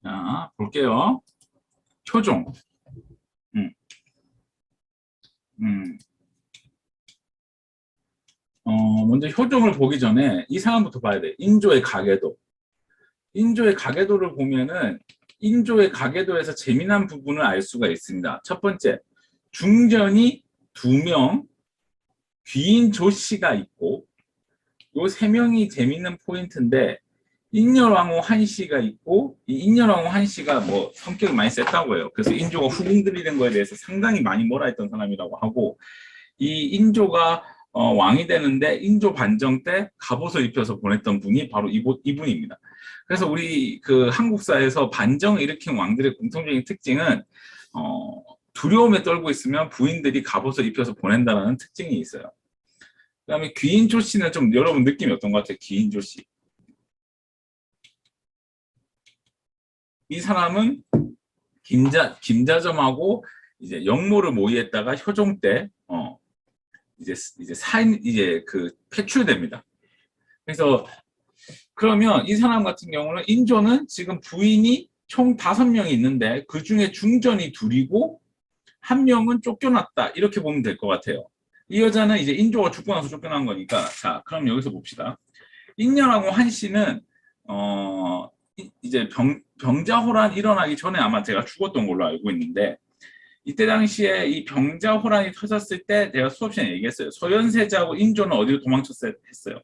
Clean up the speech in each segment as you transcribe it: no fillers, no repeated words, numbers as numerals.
자, 볼게요. 효종. 음, 음. 먼저 효종을 보기 전에 이 상황부터 봐야 돼. 인조의 가계도. 인조의 가계도를 보면은 인조의 가계도에서 재미난 부분을 알 수가 있습니다. 첫 번째, 중전이 2명, 귀인 조씨가 있고, 요 3명이 재밌는 포인트인데, 인열왕후 한씨가 있고, 이 인열왕후 한씨가 뭐 성격이 많이 셌다고 해요. 그래서 인조가 후궁들이된 거에 대해서 상당히 많이 뭐라 했던 사람이라고 하고, 이 인조가 왕이 되는데 인조 반정 때 갑옷을 입혀서 보냈던 분이 바로 이분입니다. 그래서 우리 그 한국사에서 반정을 일으킨 왕들의 공통적인 특징은 두려움에 떨고 있으면 부인들이 갑옷을 입혀서 보낸다는 특징이 있어요. 그다음에 귀인조 씨는 좀 여러분 느낌이 어떤 것 같아요? 귀인조 씨. 이 사람은 김자점하고 이제 영모를 모의했다가 효종 때 이제 사인 이제 그 폐출됩니다. 그래서 그러면 이 사람 같은 경우는 인조는 지금 부인이 총 5명이 있는데 그 중에 중전이 2이고 1명은 쫓겨났다 이렇게 보면 될 것 같아요. 이 여자는 이제 인조가 죽고 나서 쫓겨난 거니까 자 그럼 여기서 봅시다. 인녀라고 한 씨는 이제 병자호란 일어나기 전에 아마 제가 죽었던 걸로 알고 있는데 이때 당시에 이 병자호란이 터졌을 때 내가 수업 시간에 얘기했어요. 소현세자하고 인조는 어디로 도망쳤어요? 했어요.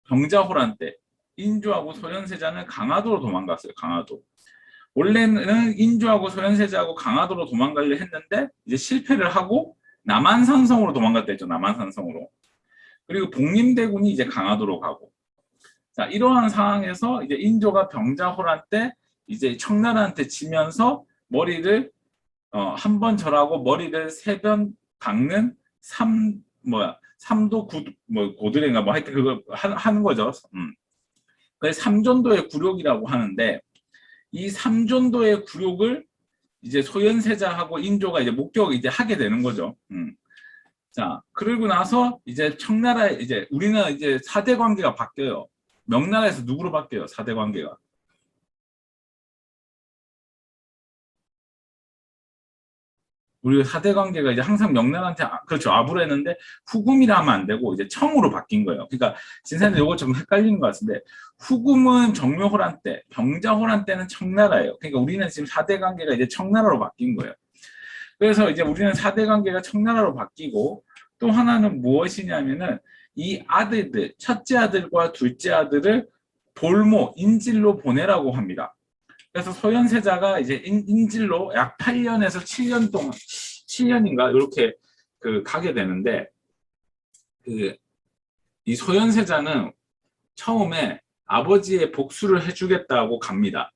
병자호란 때 인조하고 소현세자는 강화도로 도망갔어요. 강화도. 원래는 인조하고 소현세자하고 강화도로 도망가려 했는데 이제 실패를 하고 남한산성으로 도망갔다 했죠. 남한산성으로. 그리고 복림대군이 이제 강화도로 가고. 자, 이러한 상황에서 이제 인조가 병자호란 때 이제 청나라한테 지면서 머리를 한 번 절하고 머리를 3번 박는 삼도 고드레인가 뭐 하여튼 그거 하는 거죠. 그래서 삼전도의 굴욕이라고 하는데 이 삼전도의 굴욕을 이제 소현세자하고 인조가 이제 목격을 이제 하게 되는 거죠. 자, 그러고 나서 이제 청나라 이제 우리는 이제 4대 관계가 바뀌어요. 명나라에서 누구로 바뀌어요? 4대 관계가. 우리가 4대 관계가 이제 항상 명나라한테 그렇죠. 아부를 했는데 후금이라 하면 안 되고 이제 청으로 바뀐 거예요. 그러니까 진사님 이거 좀 헷갈리는 것 같은데 후금은 정묘호란 때, 병자호란 때는 청나라예요. 그러니까 우리는 지금 4대 관계가 이제 청나라로 바뀐 거예요. 그래서 이제 우리는 4대 관계가 청나라로 바뀌고 또 하나는 무엇이냐면은 이 아들들, 첫째 아들과 둘째 아들을 볼모, 인질로 보내라고 합니다. 그래서 소현세자가 이제 인질로 약 8년에서 7년 동안 7년인가 이렇게 그 가게 되는데 그 이 소현세자는 처음에 아버지의 복수를 해주겠다고 갑니다.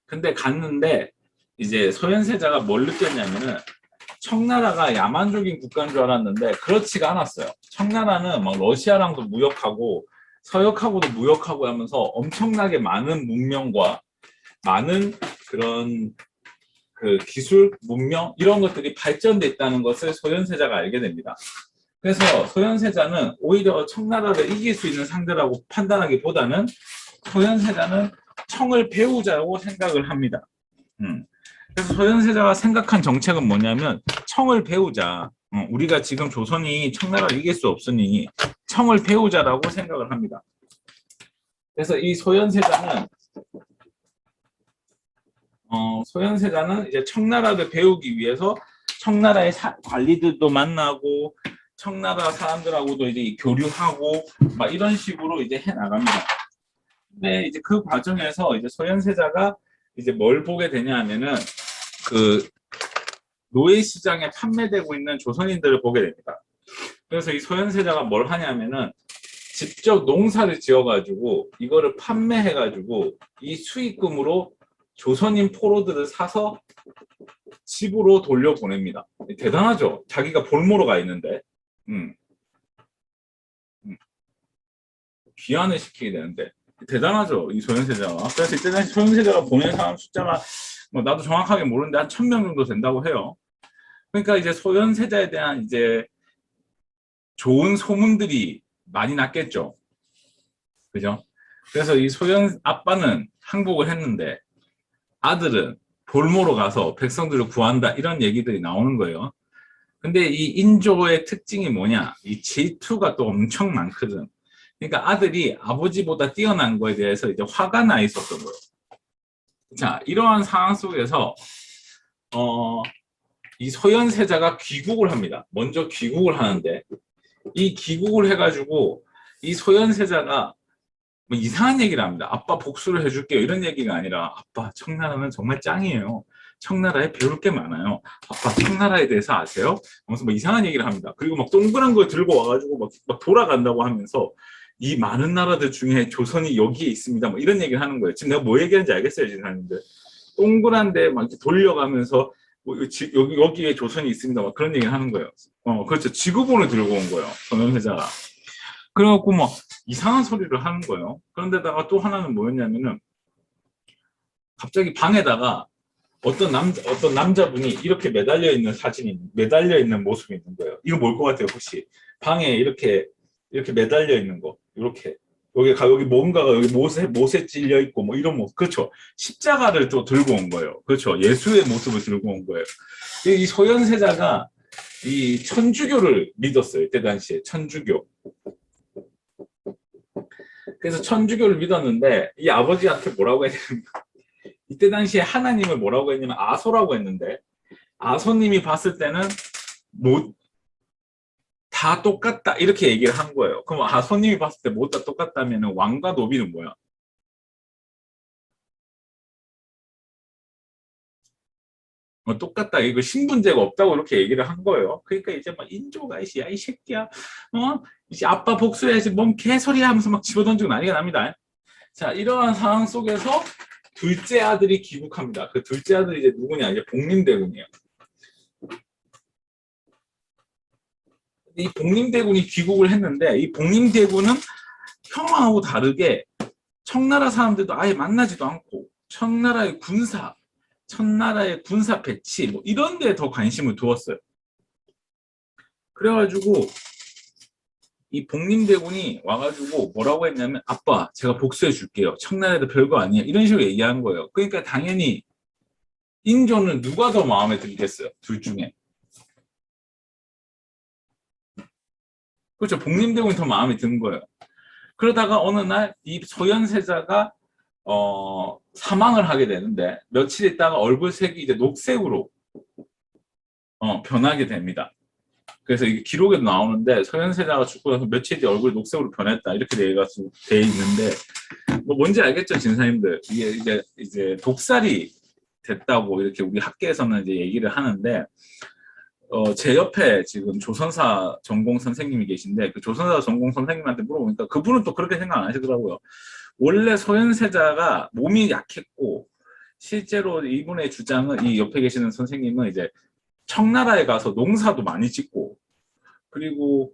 근데 갔는데 이제 소현세자가 뭘 느꼈냐면은 청나라가 야만적인 국가인 줄 알았는데 그렇지가 않았어요. 청나라는 막 러시아랑도 무역하고 서역하고도 무역하고 하면서 엄청나게 많은 문명과 많은 그런 그 기술, 문명 이런 것들이 발전돼 있다는 것을 소현세자가 알게 됩니다. 그래서 소현세자는 오히려 청나라를 이길 수 있는 상대라고 판단하기보다는 소현세자는 청을 배우자고 생각을 합니다. 그래서 소현세자가 생각한 정책은 뭐냐면 청을 배우자. 우리가 지금 조선이 청나라를 이길 수 없으니 청을 배우자라고 생각을 합니다. 그래서 이 소현세자는 이제 청나라를 배우기 위해서 청나라의 관리들도 만나고 청나라 사람들하고도 이제 교류하고 막 이런 식으로 이제 해 나갑니다. 근데 이제 그 과정에서 이제 소현세자가 이제 뭘 보게 되냐면은 그 노예 시장에 판매되고 있는 조선인들을 보게 됩니다. 그래서 이 소현세자가 뭘 하냐면은 직접 농사를 지어가지고 이거를 판매해가지고 이 수익금으로 조선인 포로들을 사서 집으로 돌려보냅니다. 대단하죠? 자기가 볼모로 가 있는데. 귀환을 시키게 되는데 대단하죠, 이 소현세자가. 그래서 이때 당시 소현세자가 보낸 사람 숫자가 뭐 나도 정확하게 모르는데 한 1000명 정도 된다고 해요. 그러니까 이제 소현세자에 대한 이제 좋은 소문들이 많이 났겠죠. 그죠? 그래서 이 소현 아빠는 항복을 했는데 아들은 볼모로 가서 백성들을 구한다, 이런 얘기들이 나오는 거예요. 근데 이 인조의 특징이 뭐냐? 이 질투가 또 엄청 많거든. 그러니까 아들이 아버지보다 뛰어난 거에 대해서 이제 화가 나 있었던 거예요. 자, 이러한 상황 속에서 이 소현세자가 귀국을 합니다. 먼저 귀국을 하는데 이 귀국을 해가지고 이 소현세자가 뭐 이상한 얘기를 합니다. 아빠 복수를 해줄게요, 이런 얘기가 아니라 아빠 청나라는 정말 짱이에요. 청나라에 배울 게 많아요. 아빠 청나라에 대해서 아세요? 하면서 뭐 이상한 얘기를 합니다. 그리고 막 동그란 걸 들고 와가지고 막 돌아간다고 하면서 이 많은 나라들 중에 조선이 여기에 있습니다, 뭐 이런 얘기를 하는 거예요. 지금 내가 뭐 얘기하는지 알겠어요, 지사님들? 동그란데 막 이렇게 돌려가면서 뭐 여기에 조선이 있습니다, 막 그런 얘기를 하는 거예요. 그렇죠. 지구본을 들고 온 거예요, 소현세자가. 그래갖고 막 이상한 소리를 하는 거예요. 그런데다가 또 하나는 뭐였냐면은 갑자기 방에다가 어떤 남자분이 이렇게 매달려 있는 사진이, 매달려 있는 모습이 있는 거예요. 이거 뭘 것 같아요, 혹시? 방에 이렇게 매달려 있는 거, 이렇게 여기 뭔가가 여기 못에 찔려 있고 뭐 이런 모습, 그렇죠? 십자가를 또 들고 온 거예요. 그렇죠? 예수의 모습을 들고 온 거예요. 이 소현세자가 이 천주교를 믿었어요, 이때 당시에. 천주교. 그래서 천주교를 믿었는데 이 아버지한테 뭐라고 했냐면 이때 당시에 하나님을 뭐라고 했냐면 아소라고 했는데, 아소님이 봤을 때는 뭐 다 똑같다, 이렇게 얘기를 한 거예요. 그럼 아소님이 봤을 때 뭐 다 똑같다면 왕과 노비는 뭐야? 뭐 똑같다, 이거 신분제가 없다고 이렇게 얘기를 한 거예요. 그러니까 이제 막 인조가 야 이 새끼야, 이제 아빠 복수해야지 뭔 개소리야 하면서 막 집어던지고 난리가 납니다. 자, 이러한 상황 속에서 둘째 아들이 귀국합니다. 그 둘째 아들이 이제 누구냐? 이제 복림대군이에요. 이 복림대군이 귀국을 했는데 이 복림대군은 평화하고 다르게 청나라 사람들도 아예 만나지도 않고 청나라의 군사 배치 뭐 이런 데에 더 관심을 두었어요. 그래가지고 이 복림대군이 와가지고 뭐라고 했냐면 아빠 제가 복수해 줄게요, 청나라에도 별거 아니에요, 이런 식으로 얘기한 거예요. 그러니까 당연히 인조는 누가 더 마음에 들겠어요, 둘 중에? 그렇죠. 복림대군이 더 마음에 든 거예요. 그러다가 어느 날 이 소현세자가 사망을 하게 되는데 며칠 있다가 얼굴색이 이제 녹색으로 변하게 됩니다. 그래서 이게 기록에도 나오는데 소현세자가 죽고 나서 며칠 뒤에 얼굴이 녹색으로 변했다, 이렇게 돼 있는데 뭐 뭔지 알겠죠, 진사님들? 이게 이제 독살이 됐다고 이렇게 우리 학계에서는 이제 얘기를 하는데 제 옆에 지금 조선사 전공 선생님이 계신데 그 조선사 전공 선생님한테 물어보니까 그분은 또 그렇게 생각 안 하시더라고요. 원래 소현세자가 몸이 약했고 실제로 이분의 주장은, 이 옆에 계시는 선생님은 이제 청나라에 가서 농사도 많이 짓고 그리고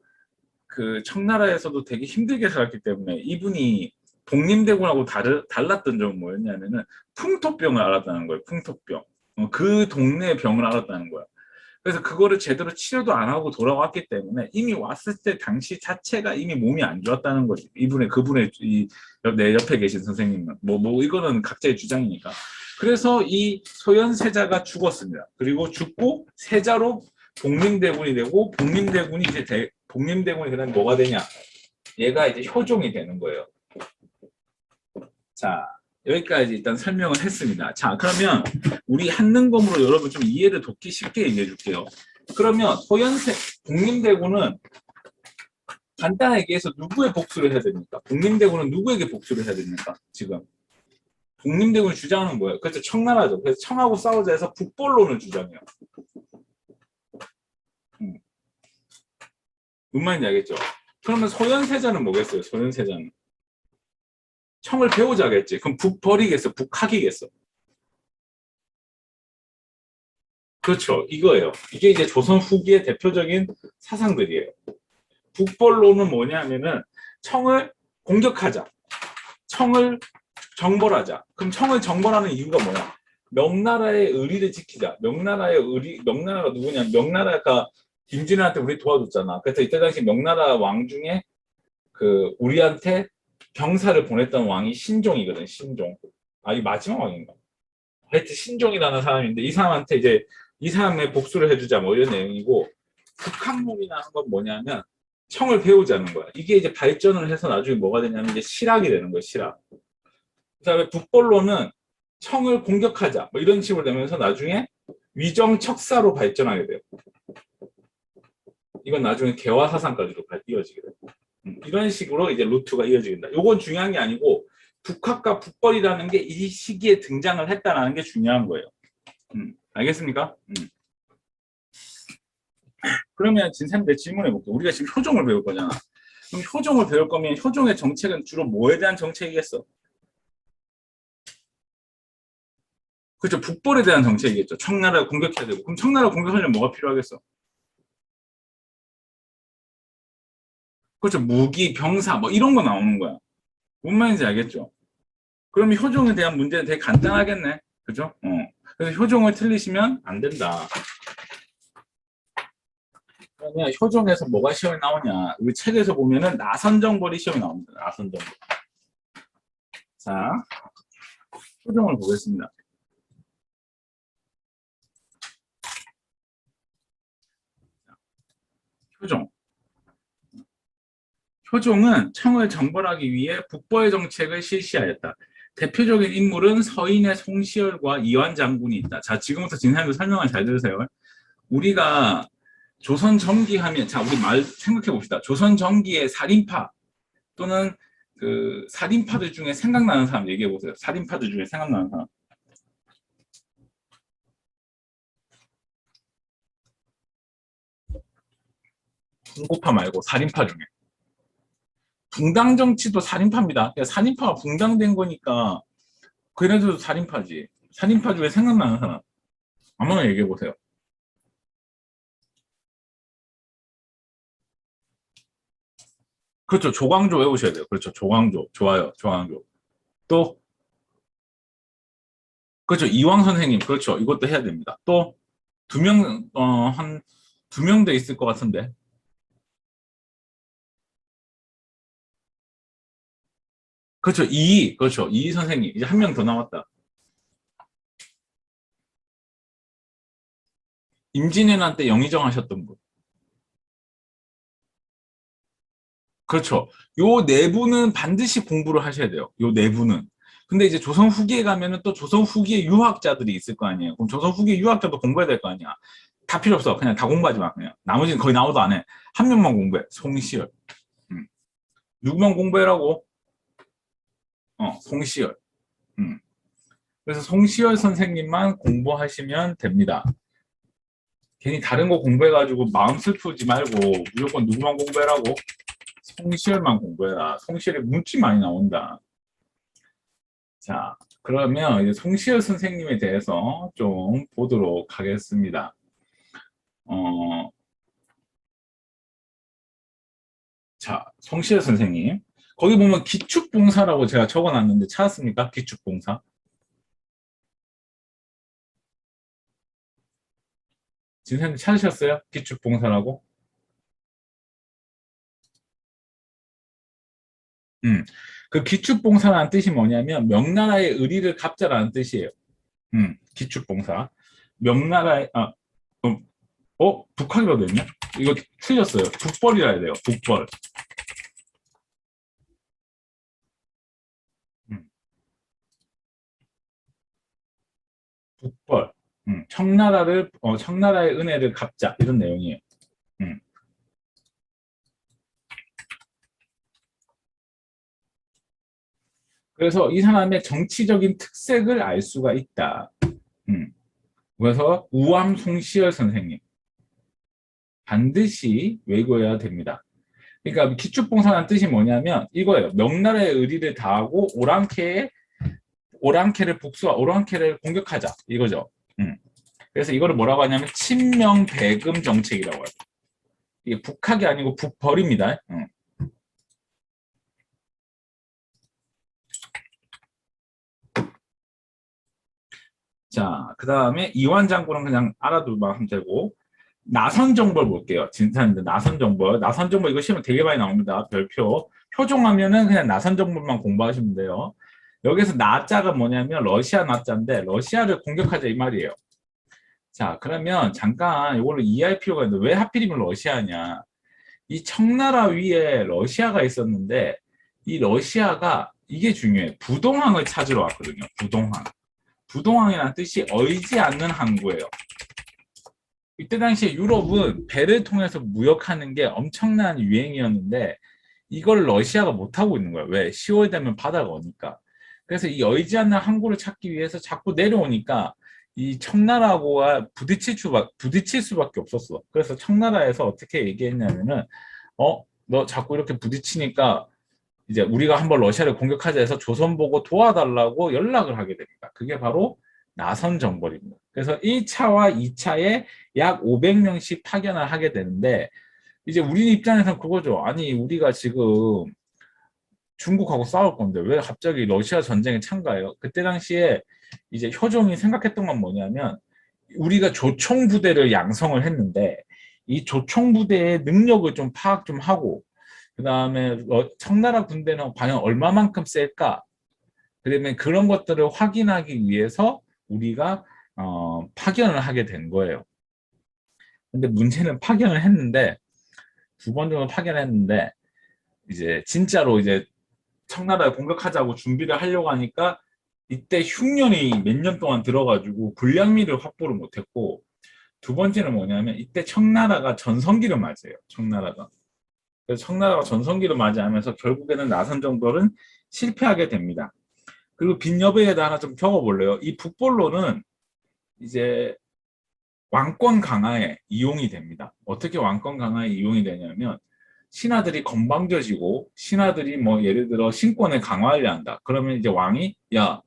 그 청나라에서도 되게 힘들게 살았기 때문에 이분이 복림대군하고 달랐던 점은 뭐였냐면은 풍토병을 앓았다는 거예요. 풍토병. 그 동네 병을 앓았다는 거예요. 그래서 그거를 제대로 치료도 안 하고 돌아왔기 때문에 이미 왔을 때 당시 자체가 이미 몸이 안 좋았다는 거지. 그분의 내 옆에 계신 선생님은 뭐 이거는 각자의 주장이니까. 그래서 이 소현세자가 죽었습니다. 그리고 죽고 세자로 복림대군이 되고 복림대군이 그다음 뭐가 되냐? 얘가 이제 효종이 되는 거예요. 자, 여기까지 일단 설명을 했습니다. 자, 그러면 우리 한능검으로 여러분 좀 이해를 돕기 쉽게 얘기해 줄게요. 그러면 복림대군은 간단하게 얘기해서 누구의 복수를 해야 됩니까? 복림대군은 누구에게 복수를 해야 됩니까? 지금 복림대군이 주장하는 뭐예요? 그래서 청나라죠. 그래서 청하고 싸우자 해서 북벌론을 주장해요. 무슨 말인지 알겠죠? 그러면 소현세자는 뭐겠어요? 소현세자는 청을 배우자겠지. 그럼 북벌이겠어? 북학이겠어? 그렇죠. 이거예요. 이게 이제 조선 후기의 대표적인 사상들이에요. 북벌론은 뭐냐면은 청을 공격하자. 청을 정벌하자. 그럼 청을 정벌하는 이유가 뭐야? 명나라의 의리를 지키자. 명나라의 의리, 명나라가 누구냐? 명나라가 김진애한테 우리 도와줬잖아. 그래서 이때 당시 명나라 왕 중에 그 우리한테 병사를 보냈던 왕이 신종이거든. 신종. 아, 이 마지막 왕인가? 하여튼 신종이라는 사람인데 이 사람한테 이제 이 사람의 복수를 해주자 뭐 이런 내용이고 북한놈이라는 건 뭐냐면 청을 배우자는 거야. 이게 이제 발전을 해서 나중에 뭐가 되냐면 이제 실학이 되는 거야. 실학. 그다음에 북벌로는 청을 공격하자 뭐 이런 식으로 되면서 나중에 위정 척사로 발전하게 돼요. 이건 나중에 개화사상까지로 이어지게 돼요. 이런 식으로 이제 루트가 이어지게 된다. 이건 중요한 게 아니고 북학과 북벌이라는 게 이 시기에 등장을 했다는 게 중요한 거예요. 알겠습니까? 그러면 진쌤 내 질문해 볼게요. 우리가 지금 효종을 배울 거잖아. 그럼 효종을 배울 거면 효종의 정책은 주로 뭐에 대한 정책이겠어? 그렇죠. 북벌에 대한 정책이겠죠. 청나라를 공격해야 되고. 그럼 청나라를 공격하려면 뭐가 필요하겠어? 그렇죠. 무기, 병사 뭐 이런 거 나오는 거야. 뭔 말인지 알겠죠? 그러면 효종에 대한 문제는 되게 간단하겠네. 그죠? 그래서 효종을 틀리시면 안 된다. 그러면 효종에서 뭐가 시험에 나오냐? 우리 책에서 보면은 나선정벌이 시험에 나옵니다. 나선정벌. 자, 효종을 보겠습니다. 효종. 효종은 청을 정벌하기 위해 북벌 정책을 실시하였다. 대표적인 인물은 서인의 송시열과 이완 장군이 있다. 자, 지금부터 진사님도 설명을 잘 들으세요. 우리가 조선 전기 하면, 자, 우리 말 생각해 봅시다. 조선 전기의 살인파 또는 그 살인파들 중에 생각나는 사람 얘기해 보세요. 살인파들 중에 생각나는 사람. 군고파 말고 살인파 중에. 붕당 정치도 살인파입니다. 살인파가 붕당된 거니까 그래도 살인파지. 살인파 중에 생각나는 사람. 아무나 얘기해 보세요. 그렇죠. 조광조 외우셔야 돼요. 그렇죠. 조광조. 좋아요. 조광조. 또, 그렇죠. 이황 선생님. 그렇죠. 이것도 해야 됩니다. 또, 두 명, 한, 두 명 돼 있을 것 같은데. 그렇죠. 이희. 그렇죠. 이희 선생님. 이제 한 명 더 남았다. 임진왜란 때 영의정 하셨던 분. 그렇죠. 요 내부는 반드시 공부를 하셔야 돼요. 요 내부는. 근데 이제 조선 후기에 가면은 또 조선 후기에 유학자들이 있을 거 아니에요. 그럼 조선 후기 유학자도 공부해야 될 거 아니야. 다 필요 없어. 그냥 다 공부하지 마. 그냥. 나머지는 거의 나오도 안 해. 한 명만 공부해. 송시열. 음. 누구만 공부해라고? 송시열. 음. 그래서 송시열 선생님만 공부하시면 됩니다. 괜히 다른 거 공부해가지고 마음 슬프지 말고 무조건 누구만 공부해라고? 송시열만 공부해라. 송시열에 문치 많이 나온다. 자, 그러면 이제 송시열 선생님에 대해서 좀 보도록 하겠습니다. 어, 자, 송시열 선생님. 거기 보면 기축봉사라고 제가 적어놨는데 찾았습니까? 기축봉사. 선생님 찾으셨어요? 기축봉사라고? 그 기축봉사라는 뜻이 뭐냐면 명나라의 의리를 갚자라는 뜻이에요. 기축봉사. 명나라의 북한이라고 됐냐? 이거 틀렸어요. 북벌이라 해야 돼요. 북벌. 음, 북벌. 청나라의 은혜를 갚자 이런 내용이에요. 음. 그래서 이 사람의 정치적인 특색을 알 수가 있다. 음. 그래서 우암 송시열 선생님 반드시 외워야 됩니다. 그러니까 기축봉사라는 뜻이 뭐냐면 이거예요. 명나라의 의리를 다하고 오랑캐를 복수와 오랑캐를 공격하자 이거죠. 그래서 이거를 뭐라고 하냐면 친명배금 정책이라고 해요. 이게 북학이 아니고 북벌입니다. 자, 그 다음에 이완 장군은 그냥 알아두면 하면 되고, 나선 정벌 볼게요. 진사인데 나선 정벌. 나선 정벌 이거 시험에 되게 많이 나옵니다. 별표. 표종하면은 그냥 나선 정벌만 공부하시면 돼요. 여기서 나자가 뭐냐면 러시아 나자인데 러시아를 공격하자 이 말이에요. 자, 그러면 잠깐 이걸로 이해할 필요가 있는데 왜 하필이면 러시아냐? 이 청나라 위에 러시아가 있었는데 이 러시아가 이게 중요해. 부동항을 찾으러 왔거든요. 부동항. 부동항이라는 뜻이 얼지 않는 항구예요. 이때 당시에 유럽은 배를 통해서 무역하는 게 엄청난 유행이었는데 이걸 러시아가 못하고 있는 거야. 왜? 10월 되면 바다가 오니까. 그래서 이 얼지 않는 항구를 찾기 위해서 자꾸 내려오니까 이 청나라하고가 부딪힐 수밖에 없었어. 그래서 청나라에서 어떻게 얘기했냐면은 너 자꾸 이렇게 부딪히니까 이제 우리가 한번 러시아를 공격하자 해서 조선 보고 도와달라고 연락을 하게 됩니다. 그게 바로 나선 정벌입니다. 그래서 1차와 2차에 약 500명씩 파견을 하게 되는데 이제 우리 입장에서는 그거죠. 아니 우리가 지금 중국하고 싸울 건데 왜 갑자기 러시아 전쟁에 참가해요? 그때 당시에 이제 효종이 생각했던 건 뭐냐면 우리가 조총 부대를 양성을 했는데 이 조총 부대의 능력을 좀 파악 좀 하고 그 다음에 청나라 군대는 과연 얼마만큼 셀까? 그러면 그런 것들을 확인하기 위해서 우리가 파견을 하게 된 거예요. 근데 문제는 파견을 했는데 두 번 정도 파견했는데 이제 진짜로 이제 청나라를 공격하자고 준비를 하려고 하니까 이때 흉년이 몇 년 동안 들어가지고 군량미를 확보를 못했고 두 번째는 뭐냐면 이때 청나라가 전성기를 맞이해요. 청나라가. 그래서 청나라가 전성기를 맞이하면서 결국에는 나선 정벌은 실패하게 됩니다. 그리고 빈여배에다 하나 좀 적어볼래요. 이 북벌로는 이제 왕권 강화에 이용이 됩니다. 어떻게 왕권 강화에 이용이 되냐면 신하들이 건방져지고 신하들이 뭐 예를 들어 신권을 강화하려 한다. 그러면 이제 왕이 야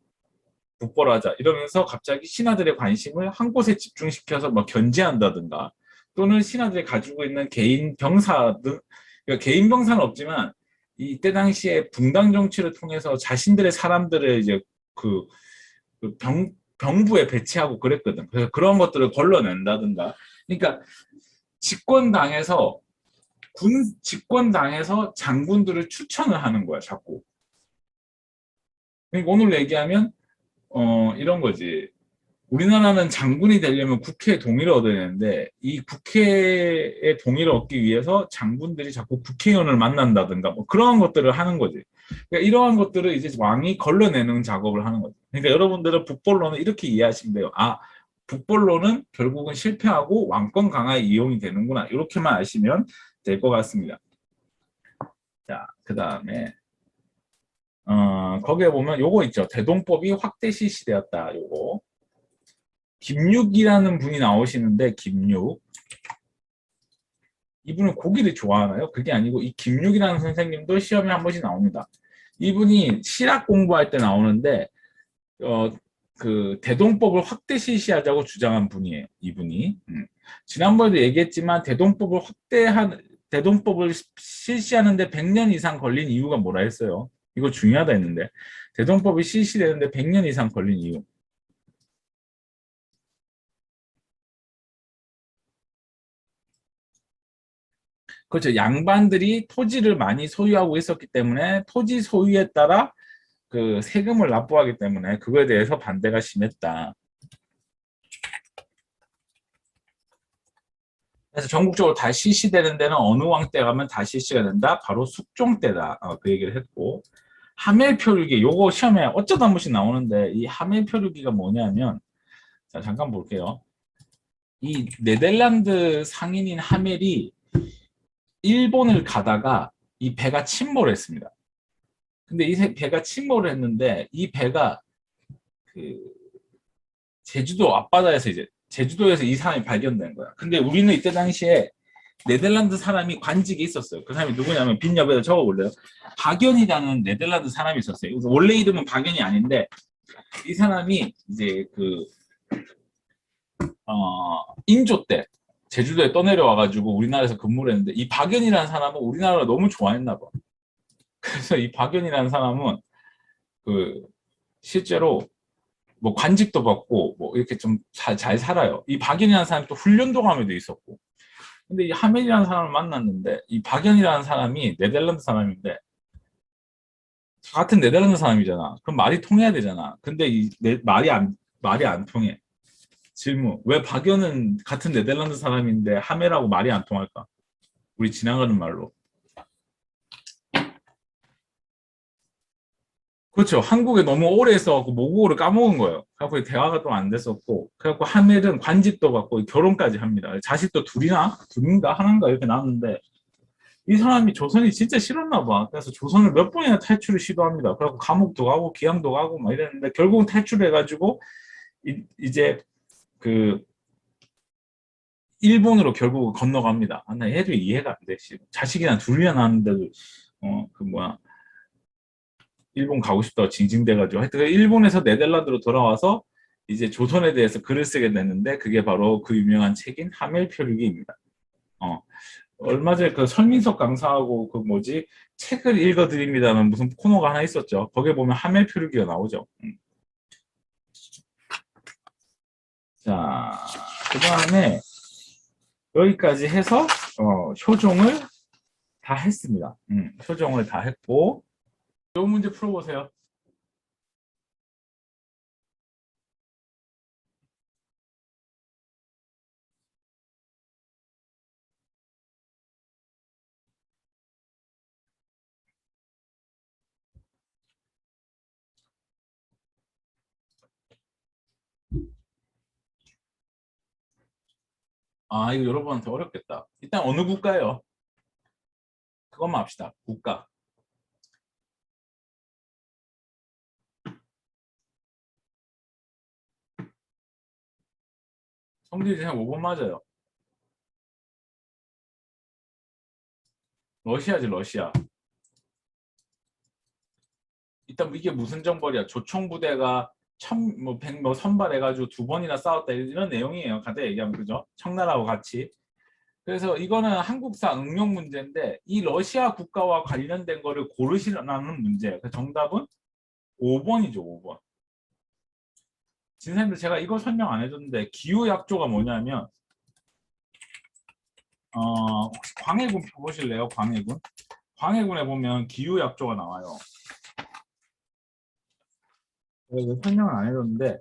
북벌하자 이러면서 갑자기 신하들의 관심을 한 곳에 집중시켜서 뭐 견제한다든가 또는 신하들이 가지고 있는 개인 병사 등 그러니까 개인 병사는 없지만 이때 당시에 붕당 정치를 통해서 자신들의 사람들을 이제 그, 병부에 배치하고 그랬거든. 그래서 그런 것들을 걸러낸다든가. 그러니까 집권당에서 집권당에서 장군들을 추천을 하는 거야, 자꾸. 그러니까 오늘 얘기하면 이런 거지. 우리나라는 장군이 되려면 국회의 동의를 얻어야 되는데 이 국회의 동의를 얻기 위해서 장군들이 자꾸 국회의원을 만난다든가 뭐 그러한 것들을 하는 거지. 그러니까 이러한 것들을 이제 왕이 걸러내는 작업을 하는 거지. 그러니까 여러분들은 북벌로는 이렇게 이해하시면 돼요. 아, 북벌로는 결국은 실패하고 왕권 강화에 이용이 되는구나. 이렇게만 아시면 될 것 같습니다. 자, 그 다음에 거기에 보면 요거 있죠. 대동법이 확대 실시되었다. 요거. 김육이라는 분이 나오시는데 김육 이분은 고기를 좋아하나요? 그게 아니고 이 김육이라는 선생님도 시험에 한 번씩 나옵니다. 이분이 실학 공부할 때 나오는데 그 대동법을 확대 실시하자고 주장한 분이에요. 이분이 지난번에도 얘기했지만 대동법을 실시하는데 100년 이상 걸린 이유가 뭐라 했어요? 이거 중요하다 했는데 대동법이 실시되는데 100년 이상 걸린 이유. 그렇죠. 양반들이 토지를 많이 소유하고 있었기 때문에 토지 소유에 따라 그 세금을 납부하기 때문에 그거에 대해서 반대가 심했다. 그래서 전국적으로 다 실시되는 데는 어느 왕 때 가면 다 실시가 된다? 바로 숙종 때다. 그 얘기를 했고 하멜표류기 요거 시험에 어쩌다 한 번씩 나오는데 이 하멜표류기가 뭐냐면 자 잠깐 볼게요. 이 네덜란드 상인인 하멜이 일본을 가다가 이 배가 침몰했습니다. 근데 이 배가 침몰을 했는데 이 배가 그 제주도 앞바다에서 이제 제주도에서 이 사람이 발견된 거야. 근데 우리는 이때 당시에 네덜란드 사람이 관직이 있었어요. 그 사람이 누구냐면 빈 옆에다 적어볼래요? 박연이라는 네덜란드 사람이 있었어요. 원래 이름은 박연이 아닌데 이 사람이 이제 그 인조 때 제주도에 떠내려와가지고 우리나라에서 근무를 했는데 이 박연이라는 사람은 우리나라를 너무 좋아했나 봐. 그래서 이 박연이라는 사람은 그 실제로 뭐 관직도 받고 뭐 이렇게 좀 잘 살아요. 이 박연이라는 사람이 또 훈련도감에도 있었고. 근데 이 하멜이라는 사람을 만났는데 이 박연이라는 사람이 네덜란드 사람인데 같은 네덜란드 사람이잖아. 그럼 말이 통해야 되잖아. 근데 말이 안 통해. 질문. 왜 박연은 같은 네덜란드 사람인데 하멜하고 말이 안 통할까? 우리 지나가는 말로. 그렇죠. 한국에 너무 오래 있어갖고 모국어를 까먹은 거예요. 그래갖고 대화가 또 안 됐었고, 그래갖고 하멜은 관직도 받고 결혼까지 합니다. 자식도 둘인가 하나인가 이렇게 낳았는데 이 사람이 조선이 진짜 싫었나 봐. 그래서 조선을 몇 번이나 탈출을 시도합니다. 그래갖고 감옥도 가고 기양도 가고 막 이랬는데 결국은 탈출해가지고 이제 그 일본으로 결국 건너갑니다. 아, 나 얘도 이해가 안 돼. 자식이나 둘이나 낳았는데도 그 뭐야 일본 가고 싶다고 징징대가지고 하여튼 일본에서 네덜란드로 돌아와서 이제 조선에 대해서 글을 쓰게 됐는데 그게 바로 그 유명한 책인 하멜표류기입니다. 어, 얼마 전에 그 설민석 강사하고 그 뭐지 책을 읽어드립니다는 무슨 코너가 하나 있었죠. 거기에 보면 하멜표류기가 나오죠. 자, 그 다음에 여기까지 해서 효종을 다 했습니다. 효종을 다 했고 이 문제 풀어보세요. 아, 이거 여러분한테 어렵겠다. 일단 어느 국가예요? 그것만 합시다. 국가. 성질이 그냥 5번 맞아요. 러시아지, 러시아. 일단 이게 무슨 정벌이야? 조총부대가 뭐 선발해가지고 두 번이나 싸웠다 이런 내용이에요. 간단히 얘기하면 그죠? 청나라하고 같이. 그래서 이거는 한국사 응용 문제인데 이 러시아 국가와 관련된 거를 고르시라는 문제예요. 그 정답은 5번이죠, 5번. 진사님들 제가 이거 설명 안 해줬는데 기후약조가 뭐냐면 혹시 광해군 펴보실래요? 광해군? 광해군에 보면 기후약조가 나와요. 그래서 설명을 안 해줬는데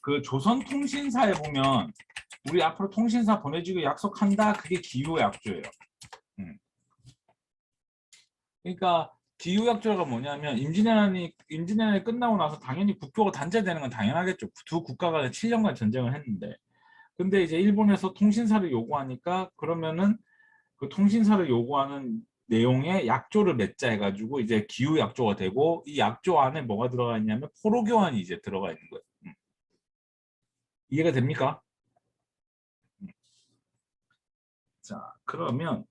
그 조선통신사에 보면 우리 앞으로 통신사 보내주기 약속한다. 그게 기후약조예요. 음. 그러니까 기후약조가 뭐냐면 임진왜란이 끝나고 나서 당연히 국교가 단절되는 건 당연하겠죠. 두 국가가 7년간 전쟁을 했는데 근데 이제 일본에서 통신사를 요구하니까 그러면은 그 통신사를 요구하는 내용에 약조를 맺자 해가지고 이제 기후약조가 되고 이 약조 안에 뭐가 들어가 있냐면 포로교환이 이제 들어가 있는 거예요. 이해가 됩니까? 자, 그러면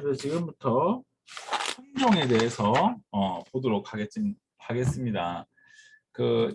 그래서 지금부터 품종에 대해서 보도록 하겠습니다. 그